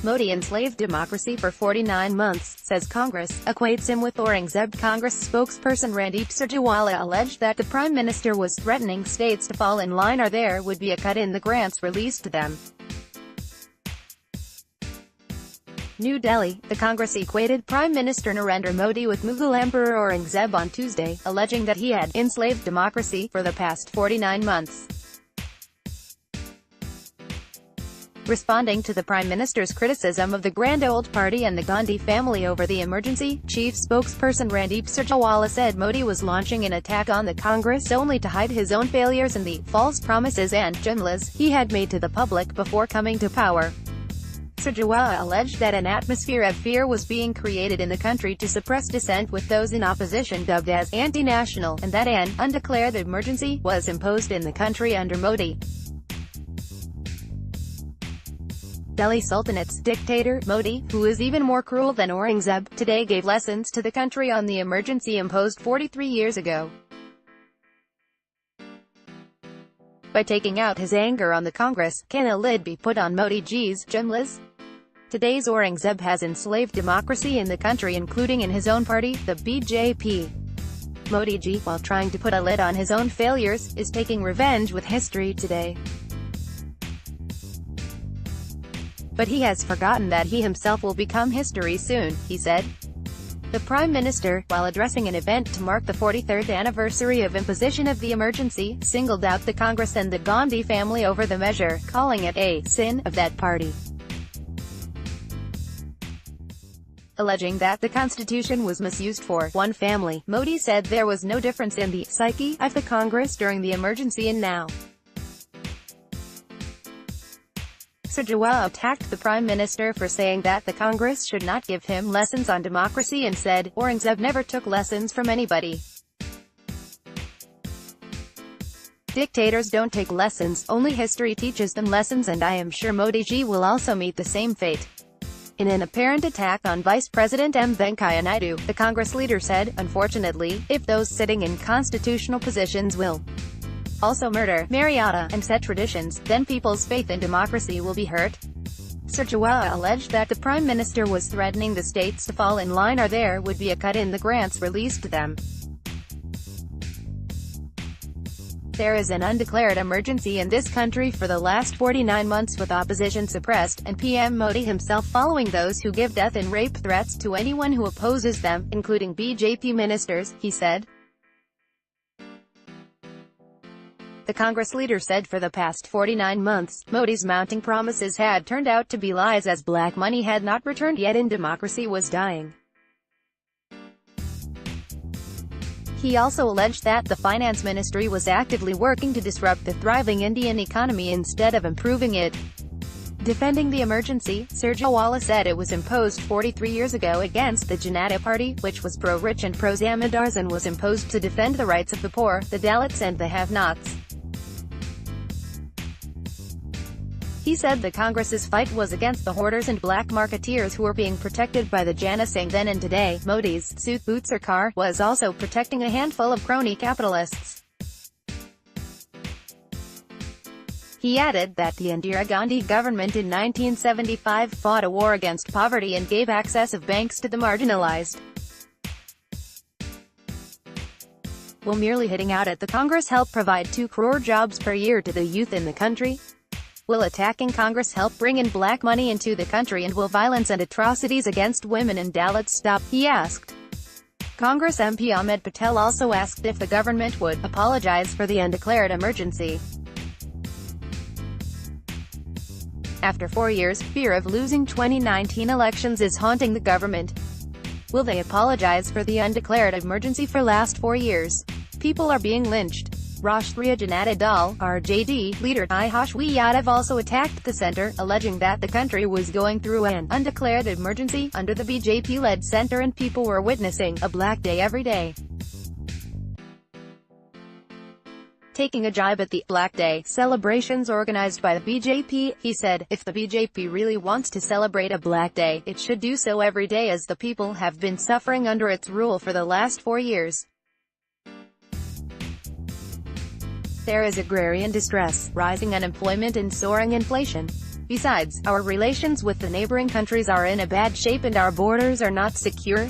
Modi enslaved democracy for 49 months, says Congress, equates him with Aurangzeb. Congress spokesperson Randeep Surjewala alleged that the Prime Minister was threatening states to fall in line or there would be a cut in the grants released to them. New Delhi, the Congress equated Prime Minister Narendra Modi with Mughal Emperor Aurangzeb on Tuesday, alleging that he had enslaved democracy for the past 49 months. Responding to the Prime Minister's criticism of the Grand Old Party and the Gandhi family over the emergency, chief spokesperson Randeep Surjewala said Modi was launching an attack on the Congress only to hide his own failures and the false promises and jumlas he had made to the public before coming to power. Surjewala alleged that an atmosphere of fear was being created in the country to suppress dissent, with those in opposition dubbed as anti-national, and that an undeclared emergency was imposed in the country under Modi. Delhi Sultanate's dictator, Modi, who is even more cruel than Aurangzeb, today gave lessons to the country on the emergency imposed 43 years ago. By taking out his anger on the Congress, can a lid be put on Modi ji's jumlas? Today's Aurangzeb has enslaved democracy in the country, including in his own party, the BJP. Modi ji, while trying to put a lid on his own failures, is taking revenge with history today. But he has forgotten that he himself will become history soon, he said. The Prime Minister, while addressing an event to mark the 43rd anniversary of imposition of the emergency, singled out the Congress and the Gandhi family over the measure, calling it a sin of that party. Alleging that the Constitution was misused for one family, Modi said there was no difference in the psyche of the Congress during the emergency and now. Surjewala attacked the Prime Minister for saying that the Congress should not give him lessons on democracy and said, Aurangzeb never took lessons from anybody. Dictators don't take lessons, only history teaches them lessons, and I am sure Modi ji will also meet the same fate. In an apparent attack on Vice President M. Venkaiah Naidu, the Congress leader said, unfortunately, if those sitting in constitutional positions will also murder, Maryada, and set traditions, then people's faith in democracy will be hurt. Surjewala alleged that the Prime Minister was threatening the states to fall in line or there would be a cut in the grants released to them. There is an undeclared emergency in this country for the last 49 months with opposition suppressed, and PM Modi himself following those who give death and rape threats to anyone who opposes them, including BJP ministers, he said. The Congress leader said for the past 49 months, Modi's mounting promises had turned out to be lies as black money had not returned yet and democracy was dying. He also alleged that the finance ministry was actively working to disrupt the thriving Indian economy instead of improving it. Defending the emergency, Surjewala said it was imposed 43 years ago against the Janata Party, which was pro-rich and pro-zamindars, and was imposed to defend the rights of the poor, the Dalits and the have-nots. He said the Congress's fight was against the hoarders and black marketeers who were being protected by the Jana Sangh then and today. Modi's suit boot Sarkar was also protecting a handful of crony capitalists. He added that the Indira Gandhi government in 1975 fought a war against poverty and gave access of banks to the marginalized. Will merely hitting out at the Congress help provide 2 crore jobs per year to the youth in the country? Will attacking Congress help bring in black money into the country, and will violence and atrocities against women and Dalits stop? He asked. Congress MP Ahmed Patel also asked if the government would apologize for the undeclared emergency. After 4 years, fear of losing 2019 elections is haunting the government. Will they apologize for the undeclared emergency for last 4 years? People are being lynched. Rashtriya Janata Dal, RJD, leader Tejoshwi Yadav also attacked the centre, alleging that the country was going through an undeclared emergency under the BJP-led centre and people were witnessing a black day every day. Taking a jibe at the Black Day celebrations organized by the BJP, he said, if the BJP really wants to celebrate a Black Day, it should do so every day, as the people have been suffering under its rule for the last 4 years. There is agrarian distress, rising unemployment and soaring inflation. Besides, our relations with the neighboring countries are in a bad shape and our borders are not secure.